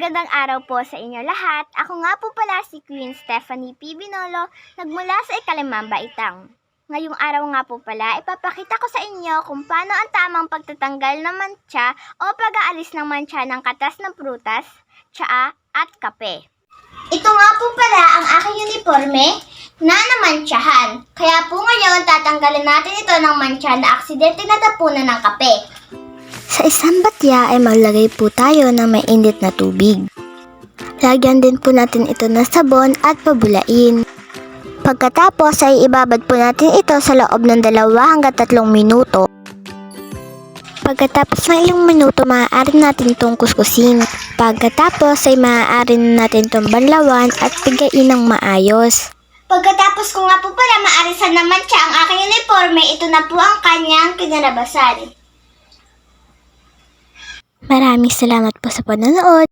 Magandang araw po sa inyo lahat. Ako nga po pala si Queen Stephanie P. Binolo, nagmula sa Ikalimang Baitang. Ngayong araw nga po pala, ipapakita ko sa inyo kung paano ang tamang pagtatanggal ng mantsa o pag-aalis ng mantsa ng katas ng prutas, tsaa at kape. Ito nga po pala ang aking uniforme na namantsahan. Kaya po ngayon tatanggalin natin ito ng mantsa na aksidente na tapunan ng kape. Sa isang batya ay maglagay po tayo ng mainit na tubig. Lagyan din po natin ito ng sabon at pabulain. Pagkatapos ay ibabad po natin ito sa loob ng 2 hanggang 3 minuto. Pagkatapos ng ilang minuto, maaari natin itong kuskusin. Pagkatapos ay maaari natin itong banlawan at pigain ng maayos. Pagkatapos ko nga po pala maarisan ng mantsa ang aking uniforme, ito na po ang kanyang kinalabasan. Maraming salamat po sa panonood.